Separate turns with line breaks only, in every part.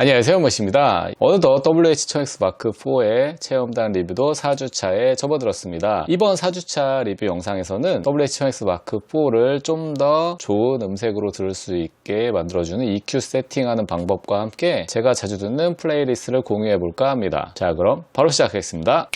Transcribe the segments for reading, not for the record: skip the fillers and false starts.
안녕하세요, 머시입니다. 어느덧 WH-1000X 마크4의 체험단 리뷰도 4주차에 접어들었습니다. 이번 4주차 리뷰 영상에서는 WH-1000X 마크4를 좀 더 좋은 음색으로 들을 수 있게 만들어주는 EQ 세팅하는 방법과 함께 제가 자주 듣는 플레이리스트를 공유해볼까 합니다. 자, 그럼 바로 시작하겠습니다.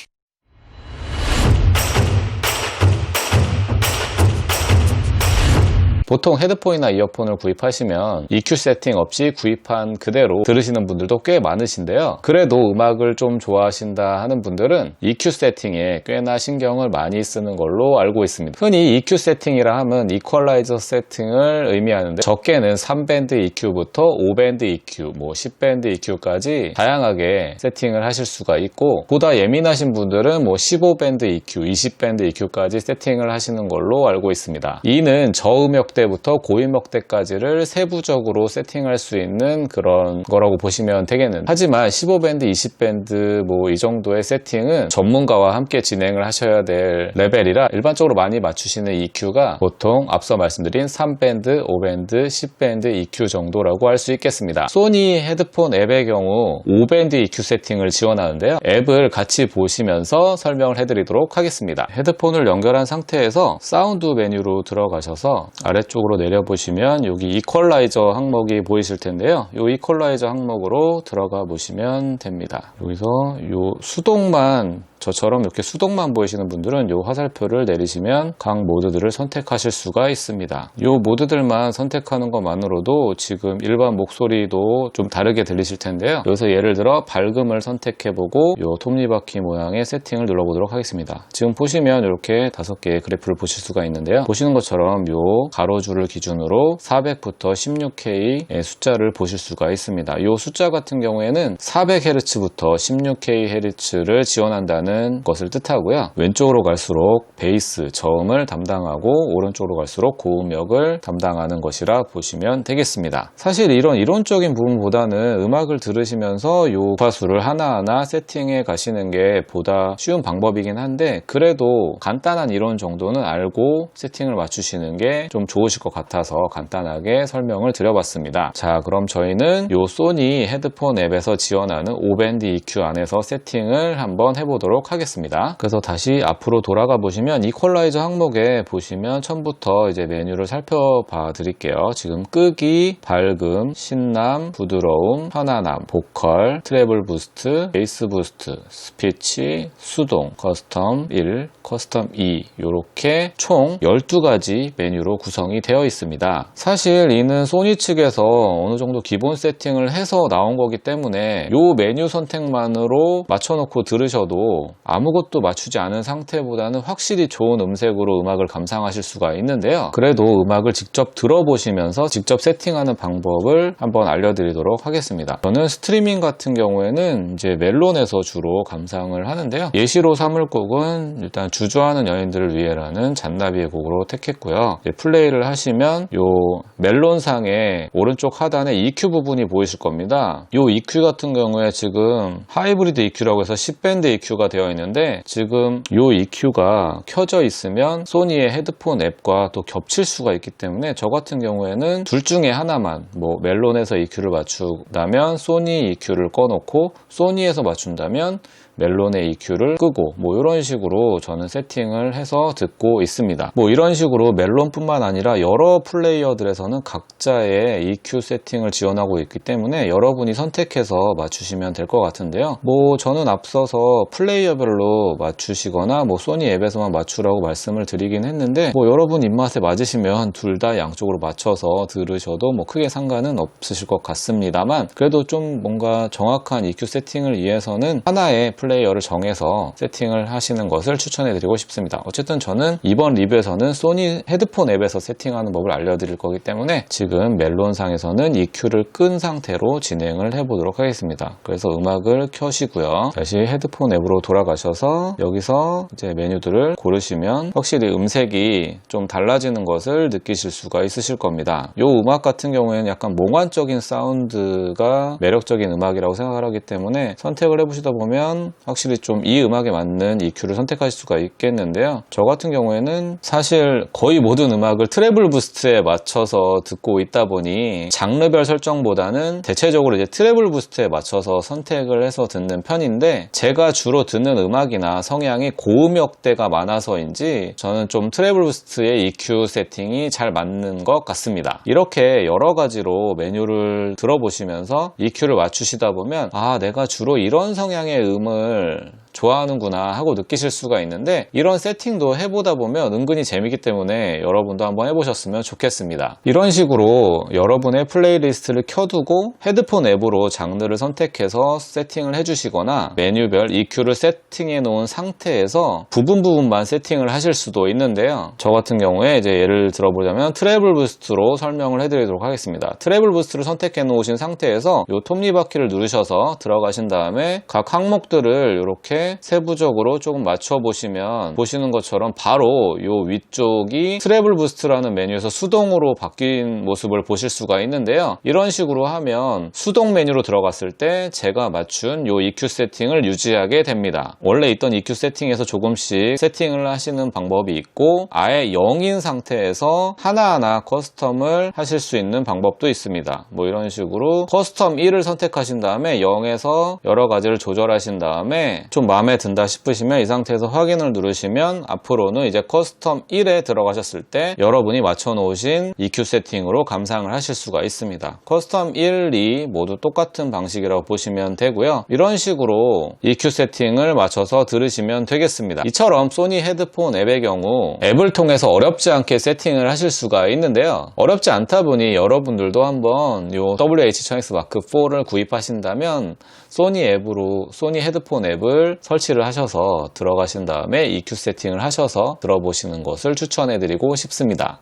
보통 헤드폰이나 이어폰을 구입하시면 EQ 세팅 없이 구입한 그대로 들으시는 분들도 꽤 많으신데요. 그래도 음악을 좀 좋아하신다 하는 분들은 EQ 세팅에 꽤나 신경을 많이 쓰는 걸로 알고 있습니다. 흔히 EQ 세팅이라 하면 이퀄라이저 세팅을 의미하는데 적게는 3밴드 EQ부터 5밴드 EQ, 10밴드 EQ까지 다양하게 세팅을 하실 수가 있고, 보다 예민하신 분들은 15밴드 EQ, 20밴드 EQ까지 세팅을 하시는 걸로 알고 있습니다. 이는 저음역 때부터 고음역 때까지를 세부적으로 세팅할 수 있는 그런 거라고 보시면 되겠는데, 하지만 15밴드, 20밴드 이 정도의 세팅은 전문가와 함께 진행을 하셔야 될 레벨이라 일반적으로 많이 맞추시는 EQ가 보통 앞서 말씀드린 3밴드, 5밴드, 10밴드 EQ 정도라고 할 수 있겠습니다. 소니 헤드폰 앱의 경우 5밴드 EQ 세팅을 지원하는데요. 앱을 같이 보시면서 설명을 해드리도록 하겠습니다. 헤드폰을 연결한 상태에서 사운드 메뉴로 들어가셔서 아래쪽으로 내려보시면 여기 이퀄라이저 항목이 보이실 텐데요. 이 이퀄라이저 항목으로 들어가 보시면 됩니다. 여기서 요 수동만, 저처럼 이렇게 수동만 보이시는 분들은 요 화살표를 내리시면 각 모드들을 선택하실 수가 있습니다. 요 모드들만 선택하는 것만으로도 지금 일반 목소리도 좀 다르게 들리실 텐데요. 여기서 예를 들어 밝음을 선택해보고 요 톱니바퀴 모양의 세팅을 눌러보도록 하겠습니다. 지금 보시면 이렇게 5개의 그래프를 보실 수가 있는데요. 보시는 것처럼 요 가로줄을 기준으로 400부터 16K의 숫자를 보실 수가 있습니다. 요 숫자 같은 경우에는 400Hz부터 16KHz를 지원한다는 것을 뜻하고요. 왼쪽으로 갈수록 베이스, 저음을 담당하고 오른쪽으로 갈수록 고음역을 담당하는 것이라 보시면 되겠습니다. 사실 이런 이론적인 부분보다는 음악을 들으시면서 요 주파수를 하나하나 세팅해 가시는 게 보다 쉬운 방법이긴 한데, 그래도 간단한 이론 정도는 알고 세팅을 맞추시는 게 좀 좋으실 것 같아서 간단하게 설명을 드려봤습니다. 자, 그럼 저희는 요 소니 헤드폰 앱에서 지원하는 5밴드 EQ 안에서 세팅을 한번 해보도록 하겠습니다. 그래서 다시 앞으로 돌아가 보시면 이퀄라이저 항목에 보시면 처음부터 이제 메뉴를 살펴봐 드릴게요. 지금 끄기, 밝음, 신남, 부드러움, 편안함, 보컬, 트래블 부스트, 베이스 부스트, 스피치, 수동, 커스텀 1, 커스텀 2 이렇게 총 12가지 메뉴로 구성이 되어 있습니다. 사실 이는 소니 측에서 어느 정도 기본 세팅을 해서 나온 거기 때문에 요 메뉴 선택만으로 맞춰놓고 들으셔도 아무것도 맞추지 않은 상태보다는 확실히 좋은 음색으로 음악을 감상하실 수가 있는데요. 그래도 음악을 직접 들어보시면서 직접 세팅하는 방법을 한번 알려드리도록 하겠습니다. 저는 스트리밍 같은 경우에는 이제 멜론에서 주로 감상을 하는데요. 예시로 삼을 곡은 일단 주저하는 연인들을 위해라는 잔나비의 곡으로 택했고요. 플레이를 하시면 요 멜론상의 오른쪽 하단에 EQ 부분이 보이실 겁니다. 요 EQ 같은 경우에 지금 하이브리드 EQ라고 해서 10밴드 EQ가 되어 있는데, 지금 요 EQ가 켜져 있으면 소니의 헤드폰 앱과 또 겹칠 수가 있기 때문에 저 같은 경우에는 둘 중에 하나만, 멜론에서 EQ를 맞춘다면 소니 EQ를 꺼놓고, 소니에서 맞춘다면 멜론의 EQ를 끄고 이런 식으로 저는 세팅을 해서 듣고 있습니다. 이런 식으로 멜론뿐만 아니라 여러 플레이어들에서는 각자의 EQ 세팅을 지원하고 있기 때문에 여러분이 선택해서 맞추시면 될 것 같은데요. 저는 앞서서 플레이어별로 맞추시거나 소니 앱에서만 맞추라고 말씀을 드리긴 했는데, 여러분 입맛에 맞으시면 둘 다 양쪽으로 맞춰서 들으셔도 크게 상관은 없으실 것 같습니다만, 그래도 좀 뭔가 정확한 EQ 세팅을 위해서는 하나의 플레이어를 정해서 세팅을 하시는 것을 추천해 드리고 싶습니다. 어쨌든 저는 이번 리뷰에서는 소니 헤드폰 앱에서 세팅하는 법을 알려드릴 거기 때문에 지금 멜론상에서는 EQ를 끈 상태로 진행을 해보도록 하겠습니다. 그래서 음악을 켜시고요. 다시 헤드폰 앱으로 돌아가셔서 여기서 이제 메뉴들을 고르시면 확실히 음색이 좀 달라지는 것을 느끼실 수가 있으실 겁니다. 이 음악 같은 경우에는 약간 몽환적인 사운드가 매력적인 음악이라고 생각을 하기 때문에 선택을 해보시다 보면 확실히 좀 이 음악에 맞는 EQ를 선택하실 수가 있겠는데요. 저 같은 경우에는 사실 거의 모든 음악을 트래블 트래블 부스트에 맞춰서 듣고 있다 보니 장르별 설정보다는 대체적으로 이제 트래블 부스트에 맞춰서 선택을 해서 듣는 편인데, 제가 주로 듣는 음악이나 성향이 고음역대가 많아서인지 저는 좀 트래블 부스트의 EQ 세팅이 잘 맞는 것 같습니다. 이렇게 여러 가지로 메뉴를 들어보시면서 EQ를 맞추시다 보면 내가 주로 이런 성향의 음을 좋아하는구나 하고 느끼실 수가 있는데, 이런 세팅도 해보다 보면 은근히 재밌기 때문에 여러분도 한번 해보셨으면 좋겠습니다. 이런 식으로 여러분의 플레이리스트를 켜두고 헤드폰 앱으로 장르를 선택해서 세팅을 해주시거나, 메뉴별 EQ를 세팅해 놓은 상태에서 부분만 세팅을 하실 수도 있는데요. 저 같은 경우에 이제 예를 들어보자면 트래블 부스트로 설명을 해드리도록 하겠습니다. 트래블 부스트를 선택해 놓으신 상태에서 이 톱니바퀴를 누르셔서 들어가신 다음에 각 항목들을 이렇게 세부적으로 조금 맞춰보시면 보시는 것처럼 바로 이 위쪽이 트래블 부스트라는 메뉴에서 수동으로 바뀐 모습을 보실 수가 있는데요. 이런 식으로 하면 수동 메뉴로 들어갔을 때 제가 맞춘 이 EQ 세팅을 유지하게 됩니다. 원래 있던 EQ 세팅에서 조금씩 세팅을 하시는 방법이 있고, 아예 0인 상태에서 하나하나 커스텀을 하실 수 있는 방법도 있습니다. 뭐 이런 식으로 커스텀 1을 선택하신 다음에 0에서 여러 가지를 조절하신 다음에 좀 마음에 든다 싶으시면 이 상태에서 확인을 누르시면 앞으로는 이제 커스텀 1에 들어가셨을 때 여러분이 맞춰 놓으신 EQ 세팅으로 감상을 하실 수가 있습니다. 커스텀 1, 2 모두 똑같은 방식이라고 보시면 되고요. 이런 식으로 EQ 세팅을 맞춰서 들으시면 되겠습니다. 이처럼 소니 헤드폰 앱의 경우 앱을 통해서 어렵지 않게 세팅을 하실 수가 있는데요. 어렵지 않다 보니 여러분들도 한번 이 WH-1000X Mark 4를 구입하신다면 소니 헤드폰 앱을 설치를 하셔서 들어가신 다음에 EQ 세팅을 하셔서 들어보시는 것을 추천해드리고 싶습니다.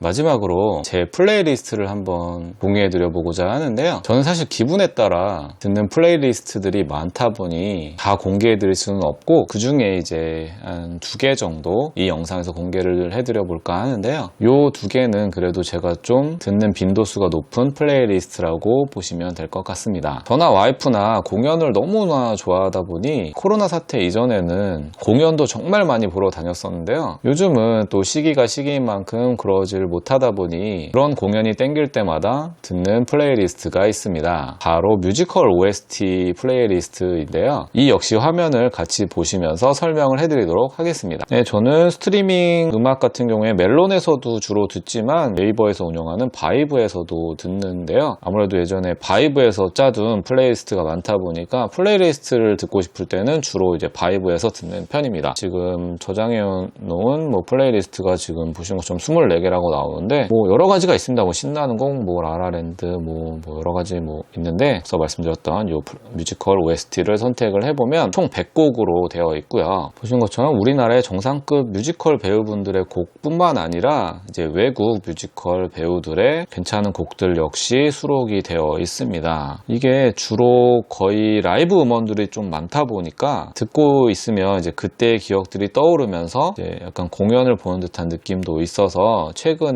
마지막으로 제 플레이리스트를 한번 공유해드려 보고자 하는데요. 저는 사실 기분에 따라 듣는 플레이리스트들이 많다 보니 다 공개해드릴 수는 없고, 그 중에 이제 한 2개 정도 이 영상에서 공개를 해드려 볼까 하는데요. 요 2개는 그래도 제가 좀 듣는 빈도수가 높은 플레이리스트라고 보시면 될 것 같습니다. 저나 와이프나 공연을 너무나 좋아하다 보니 코로나 사태 이전에는 공연도 정말 많이 보러 다녔었는데요. 요즘은 또 시기가 시기인 만큼 그러질 못하다 보니 그런 공연이 땡길 때마다 듣는 플레이리스트가 있습니다. 바로 뮤지컬 OST 플레이리스트인데요. 이 역시 화면을 같이 보시면서 설명을 해드리도록 하겠습니다. 네, 저는 스트리밍 음악 같은 경우에 멜론에서도 주로 듣지만 네이버에서 운영하는 바이브에서도 듣는데요. 아무래도 예전에 바이브에서 짜둔 플레이리스트가 많다 보니까 플레이리스트를 듣고 싶을 때는 주로 이제 바이브에서 듣는 편입니다. 지금 저장해 놓은 플레이리스트가 지금 보시는 것처럼 24개라고 나오는데 여러 가지가 있습니다. 신나는 곡, 라라랜드, 여러 가지 있는데, 앞서 말씀드렸던 요 뮤지컬 OST를 선택을 해보면 총 100곡으로 되어 있고요. 보신 것처럼 우리나라의 정상급 뮤지컬 배우분들의 곡뿐만 아니라 이제 외국 뮤지컬 배우들의 괜찮은 곡들 역시 수록이 되어 있습니다. 이게 주로 거의 라이브 음원들이 좀 많다 보니까 듣고 있으면 이제 그때의 기억들이 떠오르면서 이제 약간 공연을 보는 듯한 느낌도 있어서 최근에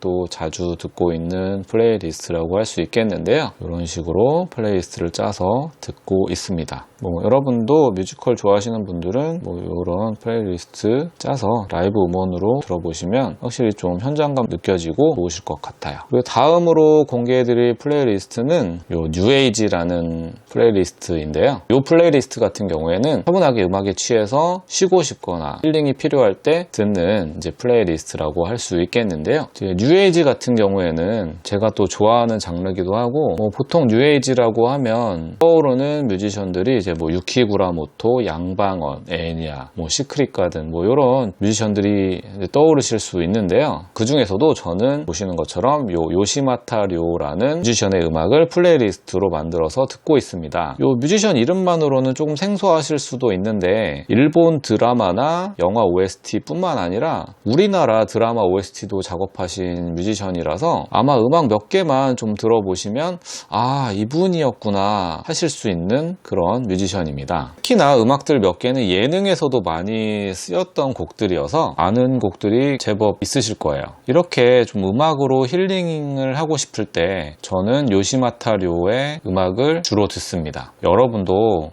또 자주 듣고 있는 플레이리스트라고 할 수 있겠는데요. 이런 식으로 플레이리스트를 짜서 듣고 있습니다. 여러분도 뮤지컬 좋아하시는 분들은 이런 플레이리스트 짜서 라이브 음원으로 들어보시면 확실히 좀 현장감 느껴지고 좋으실 것 같아요. 그리고 다음으로 공개해드릴 플레이리스트는 요 뉴에이지라는 플레이리스트인데요. 이 플레이리스트 같은 경우에는 차분하게 음악에 취해서 쉬고 싶거나 힐링이 필요할 때 듣는 이제 플레이리스트라고 할 수 있겠는데요. 뉴에이지 같은 경우에는 제가 또 좋아하는 장르기도 하고, 보통 뉴에이지라고 하면 떠오르는 뮤지션들이 이제 유키 구라모토, 양방원, 애니아, 시크릿 가든 이런 뮤지션들이 떠오르실 수 있는데요. 그 중에서도 저는 보시는 것처럼 요시마타 료라는 뮤지션의 음악을 플레이리스트로 만들어서 듣고 있습니다. 요 뮤지션 이름만으로는 조금 생소하실 수도 있는데, 일본 드라마나 영화 OST 뿐만 아니라 우리나라 드라마 OST도 작업하신 뮤지션이라서 아마 음악 몇 개만 좀 들어보시면 아, 이분이었구나 하실 수 있는 그런 뮤지션입니다. 특히나 음악들 몇 개는 예능에서도 많이 쓰였던 곡들이어서 아는 곡들이 제법 있으실 거예요. 이렇게 좀 음악으로 힐링을 하고 싶을 때 저는 요시마타료의 음악을 주로 듣습니다. 여러분도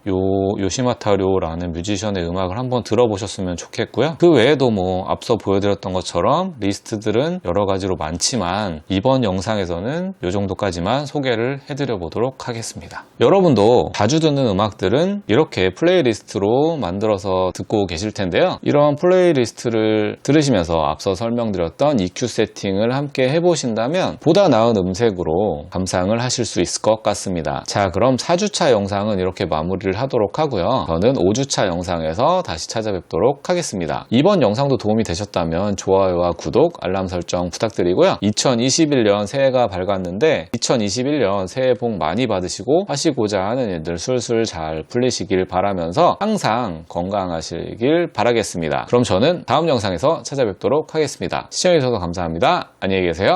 요시마타료라는 뮤지션의 음악을 한번 들어보셨으면 좋겠고요. 그 외에도 뭐 앞서 보여드렸던 것처럼 리스트들은 여러 가지로 많지만 이번 영상에서는 이 정도까지만 소개를 해드려 보도록 하겠습니다. 여러분도 자주 듣는 음악들은 이렇게 플레이리스트로 만들어서 듣고 계실 텐데요. 이런 플레이리스트를 들으시면서 앞서 설명드렸던 EQ 세팅을 함께 해보신다면 보다 나은 음색으로 감상을 하실 수 있을 것 같습니다. 자, 그럼 4주차 영상은 이렇게 마무리를 하도록 하고요. 저는 5주차 영상에서 다시 찾아뵙도록 하겠습니다. 이번 영상도 도움이 되셨다면 좋아요와 구독, 알람 설정 부탁드리고요. 2021년 새해가 밝았는데 2021년 새해 복 많이 받으시고 하시고자 하는 일들 술술 잘 풀리시길 바라면서 항상 건강하시길 바라겠습니다. 그럼 저는 다음 영상에서 찾아뵙도록 하겠습니다. 시청해주셔서 감사합니다. 안녕히 계세요.